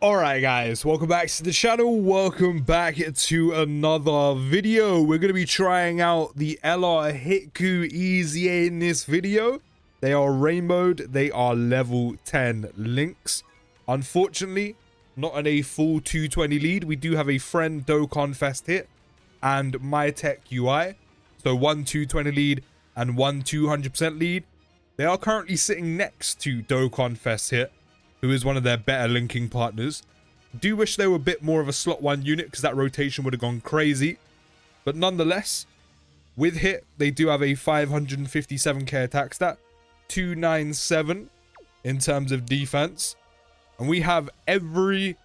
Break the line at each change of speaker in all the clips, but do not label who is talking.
Alright guys, welcome back to the channel, welcome back to another video. We're going to be trying out the LR Hitku EZA in this video. They are rainbowed, they are level 10 links. Unfortunately, not on a full 220 lead. We do have a friend Dokkan Fest hit and My Tech UI. So one 220 lead and one 200% lead. They are currently sitting next to Dokkan Fest hit, who is one of their better linking partners. Do wish they were a bit more of a slot 1 unit because that rotation would have gone crazy. But nonetheless, with hit, they do have a 557k attack stat, 297 in terms of defense. And we have every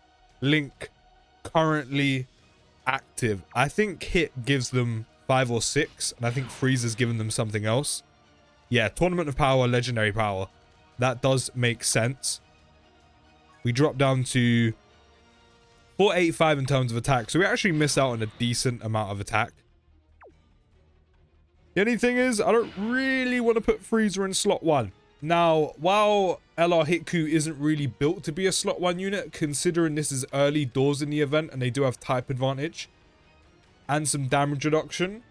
link currently active. I think hit gives them 5 or 6, and I think Freezer's given them something else. Yeah, Tournament of Power, Legendary Power. That does make sense. We drop down to 485 in terms of attack. So we actually miss out on a decent amount of attack. The only thing is, I don't really want to put Freezer in slot 1. Now, while LR Hitku isn't really built to be a slot 1 unit, considering this is early doors in the event and they do have type advantage and some damage reduction,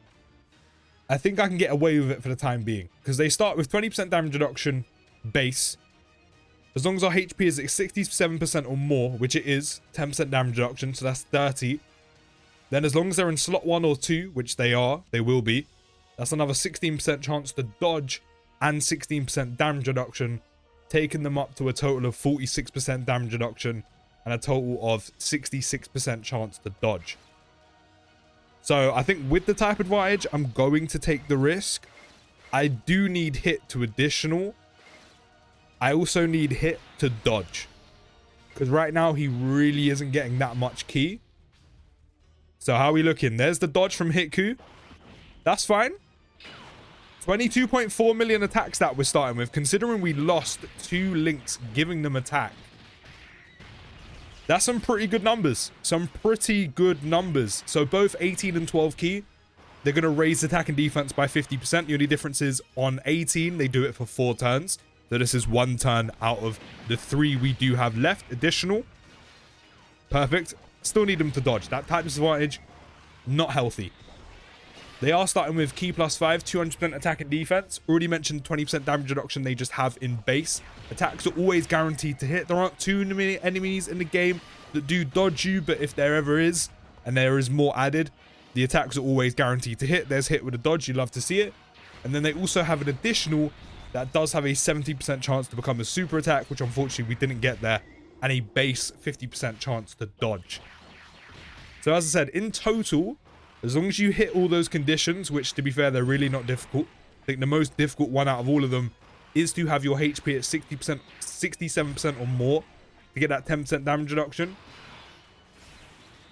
I think I can get away with it for the time being. Because they start with 20% damage reduction base. As long as our HP is at 67% or more, which it is, 10% damage reduction, so that's 30. Then as long as they're in slot 1 or 2, which they are, they will be, that's another 16% chance to dodge and 16% damage reduction, taking them up to a total of 46% damage reduction and a total of 66% chance to dodge. So I think with the type advantage, I'm going to take the risk. I do need hit to additional. I also need hit to dodge, because right now he really isn't getting that much key. So how are we looking? There's the dodge from Hitku. That's fine. 22.4 million attack stat we're starting with, considering we lost 2 links giving them attack. That's some pretty good numbers. Some pretty good numbers. So both 18 and 12 key, they're going to raise attack and defense by 50%. The only difference is on 18, they do it for 4 turns. So this is 1 turn out of the 3 we do have left. Additional. Perfect. Still need them to dodge. That type disadvantage, not healthy. They are starting with key plus 5, 200% attack and defense. Already mentioned 20% damage reduction they just have in base. Attacks are always guaranteed to hit. There aren't too many enemies in the game that do dodge you, but if there ever is, and there is more added, the attacks are always guaranteed to hit. There's hit with a dodge. You love to see it. And then they also have an additional that does have a 70% chance to become a super attack, which unfortunately we didn't get there, and a base 50% chance to dodge. So as I said, in total, as long as you hit all those conditions, which to be fair, they're really not difficult. I think the most difficult one out of all of them is to have your HP at 60%, 67% or more to get that 10% damage reduction.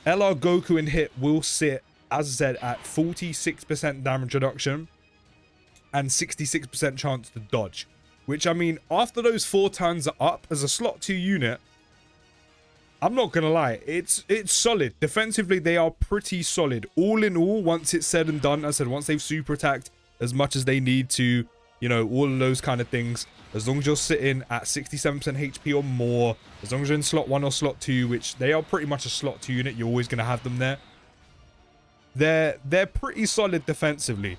LR Goku in hit will sit, as I said, at 46% damage reduction and 66% chance to dodge, which, I mean, after those 4 turns are up as a slot 2 unit, I'm not gonna lie, it's solid. Defensively, they are pretty solid. All in all, once it's said and done, as I said, once they've super attacked as much as they need to, you know, all of those kind of things, as long as you're sitting at 67% HP or more, as long as you're in slot 1 or slot 2, which they are pretty much a slot 2 unit, you're always gonna have them there. They're pretty solid defensively.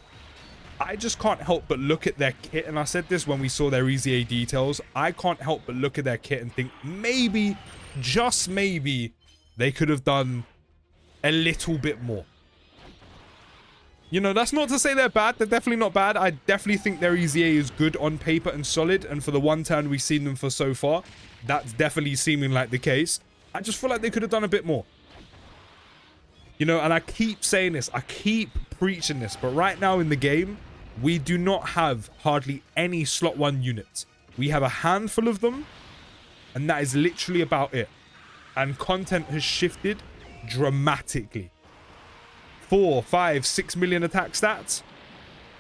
I just can't help but look at their kit, and I said this when we saw their EZA details, I can't help but look at their kit and think maybe, just maybe, they could have done a little bit more. You know, that's not to say they're bad. They're definitely not bad. I definitely think their EZA is good on paper and solid, and for the 1 turn we've seen them for so far, that's definitely seeming like the case. I just feel like they could have done a bit more. You know, and I keep saying this, I keep preaching this, but right now in the game, we do not have hardly any slot 1 units. We have a handful of them, and that is literally about it. And content has shifted dramatically. 4, 5, 6 million attack stats.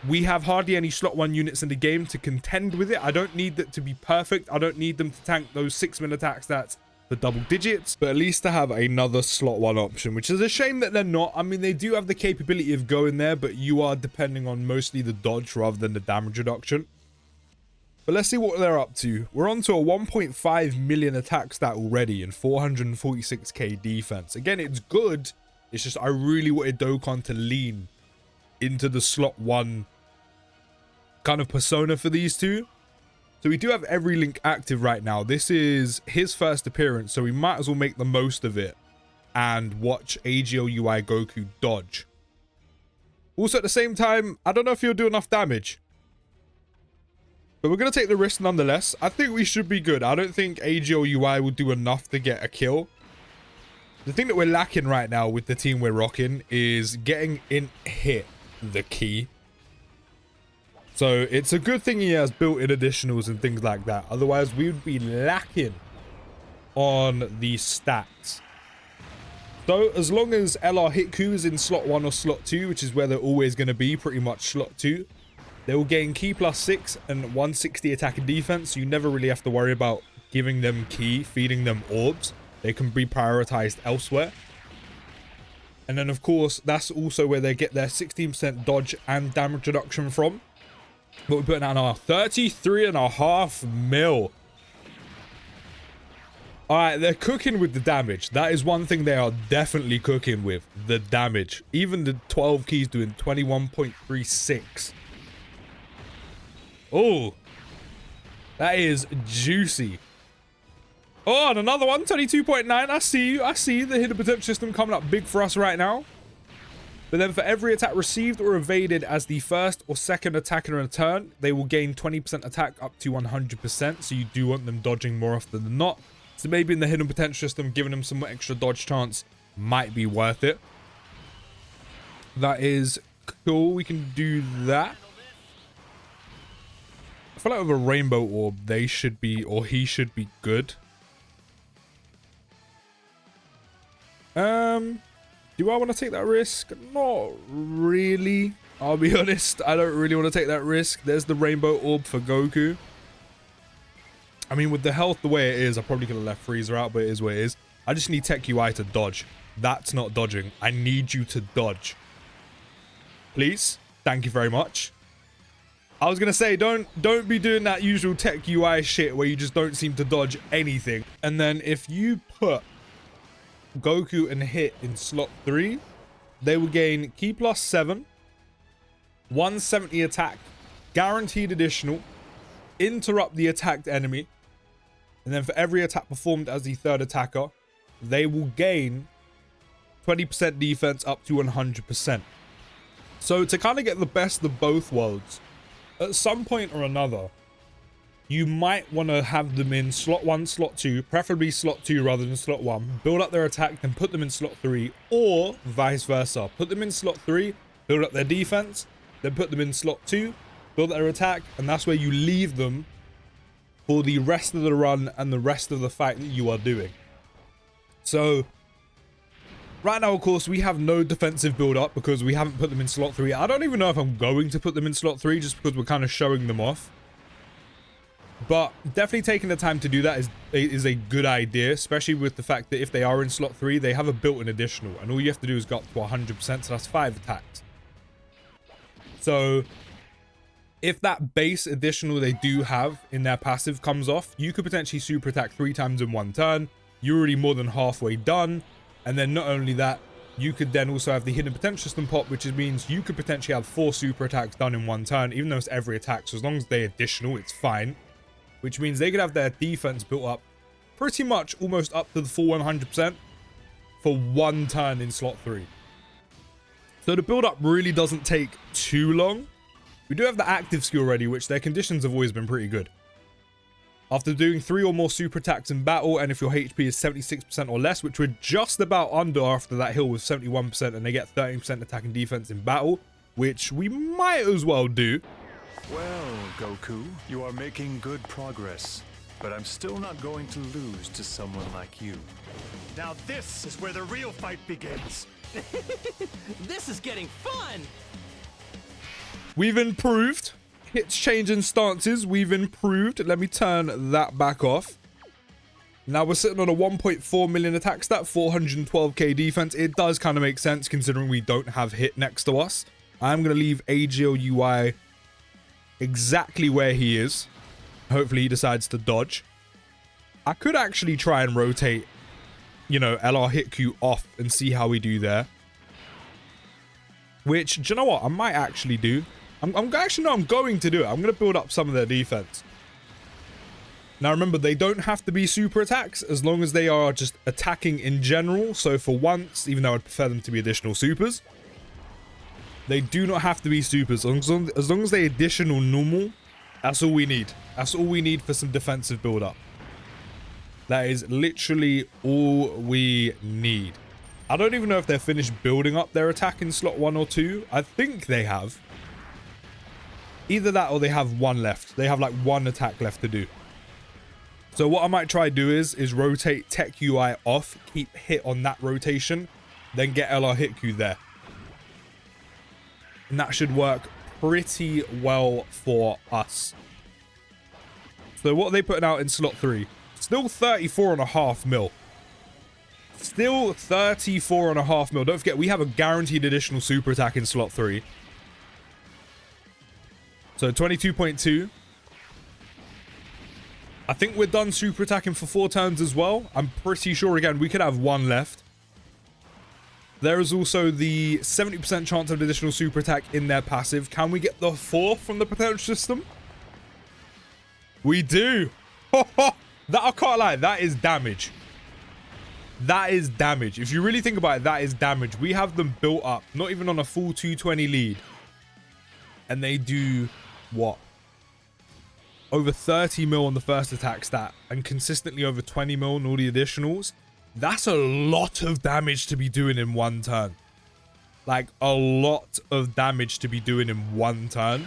We have hardly any slot 1 units in the game to contend with it. I don't need that to be perfect. I don't need them to tank those 6 million attack stats for double digits, but at least to have another slot 1 option, which is a shame that they're not. I mean, they do have the capability of going there, but you are depending on mostly the dodge rather than the damage reduction. But let's see what they're up to. We're on to a 1.5 million attack stat already and 446k defense. Again, it's good. It's just I really wanted Dokkan to lean into the slot 1 kind of persona for these two. So we do have every link active right now. This is his first appearance, so we might as well make the most of it and watch AGOUI Goku dodge. Also, at the same time, I don't know if he'll do enough damage, but we're going to take the risk nonetheless. I think we should be good. I don't think AGOUI will do enough to get a kill. The thing that we're lacking right now with the team we're rocking is getting in hit the key. So it's a good thing he has built-in additionals and things like that. Otherwise, we would be lacking on the stats. So as long as LR Hitku is in slot 1 or slot 2, which is where they're always going to be, pretty much slot 2, they will gain key +6 and 160 attack and defense. So you never really have to worry about giving them key, feeding them orbs. They can be prioritized elsewhere. And then, of course, that's also where they get their 16% dodge and damage reduction from. But we're putting out our 33.5 mil. Alright, they're cooking with the damage. That is one thing they are definitely cooking with. The damage. Even the 12 keys doing 21.36. Oh. That is juicy. Oh, and another one. 22.9. I see you. I see the hidden potential system coming up big for us right now. But then for every attack received or evaded as the first or second attack in a turn, they will gain 20% attack up to 100%. So you do want them dodging more often than not. So maybe in the hidden potential system, giving them some extra dodge chance might be worth it. That is cool. We can do that. I feel like with a rainbow orb, they should be, or he should be good. Do I want to take that risk? Not really. I'll be honest. I don't really want to take that risk. There's the rainbow orb for Goku. I mean, with the health the way it is, I probably could have left Freezer out, but it is what it is. I just need Tech UI to dodge. That's not dodging. I need you to dodge. Please. Thank you very much. I was going to say, don't be doing that usual Tech UI shit where you just don't seem to dodge anything. And then if you put Goku and Hit in slot 3, they will gain key +7, 170 attack, guaranteed additional, interrupt the attacked enemy, and then for every attack performed as the third attacker, they will gain 20% defense up to 100%. So to kind of get the best of both worlds, at some point or another, you might want to have them in slot 1, slot 2, preferably slot 2 rather than slot 1, build up their attack, then put them in slot 3, or vice versa. Put them in slot 3, build up their defense, then put them in slot 2, build their attack, and that's where you leave them for the rest of the run and the rest of the fight that you are doing. So, right now, of course, we have no defensive build up because we haven't put them in slot 3. I don't even know if I'm going to put them in slot 3 just because we're kind of showing them off. But definitely taking the time to do that is a good idea, especially with the fact that if they are in slot 3, they have a built-in additional, and all you have to do is go up to 100%, so that's 5 attacks. So if that base additional they do have in their passive comes off, you could potentially super attack 3 times in 1 turn. You're already more than halfway done. And then not only that, you could then also have the hidden potential system pop, which means you could potentially have 4 super attacks done in 1 turn, even though it's every attack. So as long as they're additional, it's fine. Which means they could have their defense built up pretty much almost up to the full 100% for 1 turn in slot 3. So the build up really doesn't take too long. We do have the active skill ready, which their conditions have always been pretty good. After doing 3 or more super attacks in battle, and if your HP is 76% or less, which we're just about under after that hill with 71%, and they get 13% attack and defense in battle, which we might as well do.
Well, Goku, you are making good progress, but I'm still not going to lose to someone like you.
Now this is where the real fight begins.
This is getting fun!
We've improved. Hits changing stances. We've improved. Let me turn that back off. Now we're sitting on a 1.4 million attack stat, 412k defense. It does kind of make sense considering we don't have Hit next to us. I'm going to leave AGOUI exactly where he is. Hopefully he decides to dodge. I could actually try and rotate, you know, LR hit Q off and see how we do there. Which, do you know what? I might actually do. I'm going to do it. I'm going to build up some of their defense. Now remember, they don't have to be super attacks as long as they are just attacking in general. So for once, even though I'd prefer them to be additional supers, they do not have to be supers. As long as they additional normal, that's all we need. That's all we need for some defensive build-up. That is literally all we need. I don't even know if they're finished building up their attack in slot 1 or 2. I think they have. Either that or they have one left. They have like one attack left to do. So what I might try to do is rotate Tech UI off, keep hit on that rotation, then get LR hit Q there. And that should work pretty well for us. So what are they putting out in slot 3? Still 34.5 mil. Still 34.5 mil. Don't forget, we have a guaranteed additional super attack in slot 3. So 22.2. I think we're done super attacking for 4 turns as well. I'm pretty sure, again, we could have one left. There is also the 70% chance of additional super attack in their passive. Can we get the 4th from the potential system? We do. That, I can't lie, that is damage. That is damage. If you really think about it, that is damage. We have them built up, not even on a full 220 lead. And they do, what? Over 30 mil on the first attack stat and consistently over 20 mil on all the additionals. That's a lot of damage to be doing in one turn. Like, a lot of damage to be doing in one turn.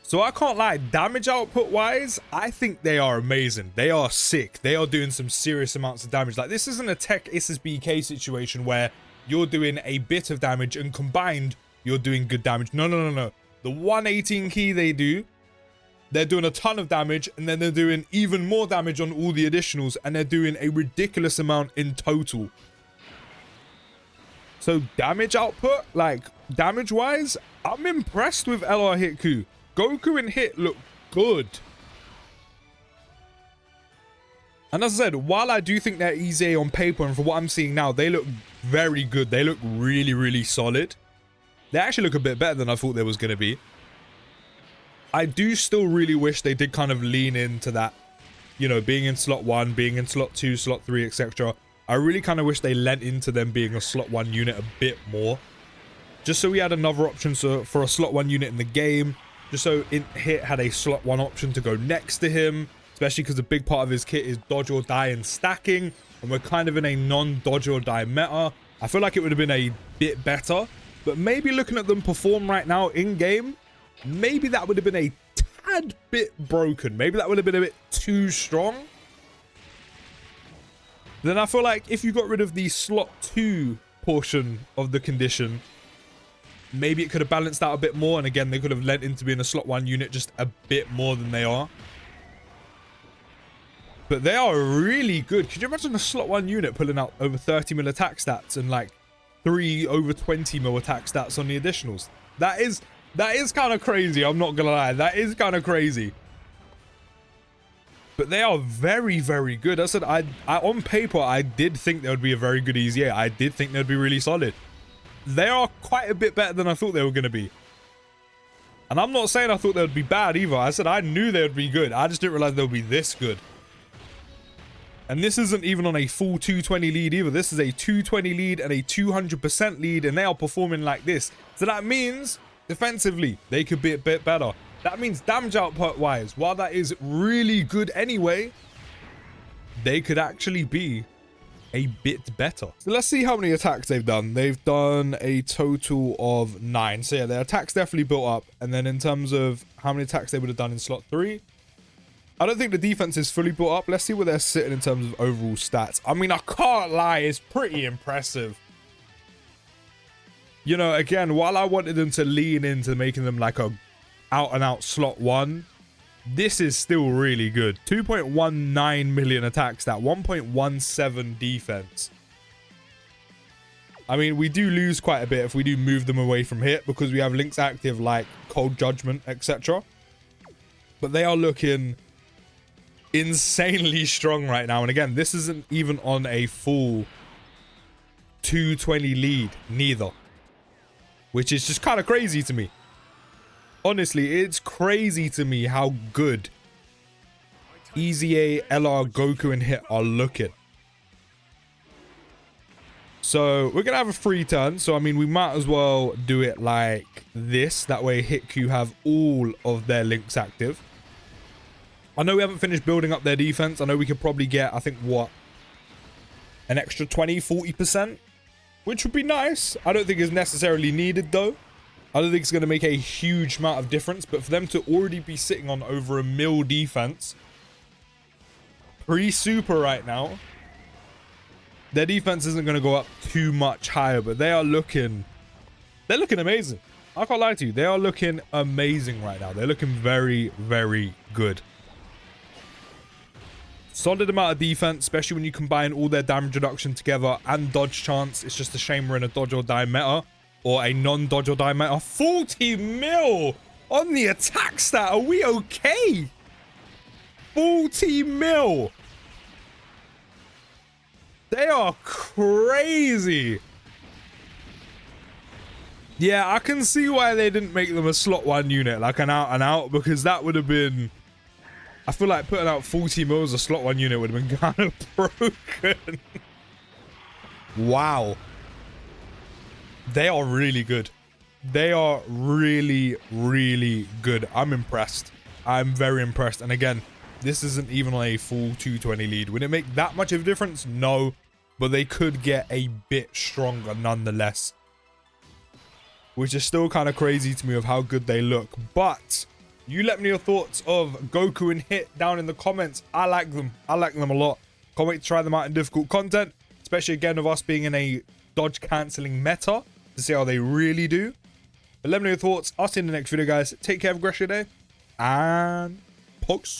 So I can't lie, damage output wise, I think they are amazing. They are sick. They are doing some serious amounts of damage. Like, this isn't a tech SSBK situation where you're doing a bit of damage and combined you're doing good damage. No, no, no, no. The 118 key they do, they're doing a ton of damage, and then they're doing even more damage on all the additionals, and they're doing a ridiculous amount in total. So damage output, like damage wise, I'm impressed with LR hit Q. Goku and Hit look good. And as I said, while I do think they're EZA on paper, and for what I'm seeing now, they look very good. They look really, really solid. They actually look a bit better than I thought they was going to be. I do still really wish they did kind of lean into that, you know, being in slot 1, being in slot 2, slot 3, etc. I really kind of wish they lent into them being a slot 1 unit a bit more. Just so we had another option for a slot 1 unit in the game. Just so Hit had a slot 1 option to go next to him. Especially because a big part of his kit is dodge or die and stacking. And we're kind of in a non-dodge or die meta. I feel like it would have been a bit better. But maybe looking at them perform right now in-game, maybe that would have been a tad bit broken. Maybe that would have been a bit too strong. Then I feel like if you got rid of the slot 2 portion of the condition, maybe it could have balanced out a bit more. And again, they could have lent into being a slot 1 unit just a bit more than they are. But they are really good. Could you imagine a slot 1 unit pulling out over 30 mil attack stats and like 3 over 20 mil attack stats on the additionals? That is kind of crazy. I'm not gonna lie. That is kind of crazy. But they are very, very good. I said, I on paper, I did think they would be a very good EZA. I did think they'd be really solid. They are quite a bit better than I thought they were going to be. And I'm not saying I thought they would be bad either. I said I knew they would be good. I just didn't realize they would be this good. And this isn't even on a full 220 lead either. This is a 220 lead and a 200% lead, and they are performing like this. So that means defensively, they could be a bit better. That means damage output wise, while that is really good anyway, they could actually be a bit better. So let's see how many attacks they've done. They've done a total of 9. So yeah, their attacks definitely built up. And then in terms of how many attacks they would have done in slot 3, I don't think the defense is fully built up. Let's see where they're sitting in terms of overall stats. I mean, I can't lie, it's pretty impressive. You know, again, while I wanted them to lean into making them like a out and out slot 1, this is still really good. 2.19 million attack stat, 1.17 defense. I mean, we do lose quite a bit if we do move them away from Hit because we have links active like Cold Judgment, etc. But they are looking insanely strong right now. And again, this isn't even on a full 220 lead neither, which is just kind of crazy to me. Honestly, it's crazy to me how good EZA, LR, Goku, and Hit are looking. So we're gonna have a free turn. So I mean, we might as well do it like this. That way Hit Q have all of their links active. I know we haven't finished building up their defense. I know we could probably get, I think, what, an extra 20-40%, which would be nice. I don't think it's necessarily needed though. I don't think it's going to make a huge amount of difference, but for them to already be sitting on over 1 mil defense pre-super right now, their defense isn't going to go up too much higher, but they're looking amazing. I can't lie to you. They are looking amazing right now. They're looking very, very good. Solid amount of defense, especially when you combine all their damage reduction together and dodge chance. It's just a shame we're in a dodge or die meta, or a non-dodge or die meta. 40 mil on the attack stat. Are we okay? 40 mil. They are crazy. Yeah, I can see why they didn't make them a slot 1 unit, like an out and out, because that would have been... I feel like putting out 40 mil as a slot 1 unit would have been kind of broken. Wow. They are really good. They are really, really good. I'm impressed. I'm very impressed. And again, this isn't even on a full 220 lead. Would it make that much of a difference? No. But they could get a bit stronger nonetheless. Which is still kind of crazy to me of how good they look. But you let me know your thoughts of Goku and Hit down in the comments. I like them. I like them a lot. Can't wait to try them out in difficult content. Especially again of us being in a dodge cancelling meta. To see how they really do. But let me know your thoughts. I'll see you in the next video, guys. Take care. Have a great day. And... Pokes.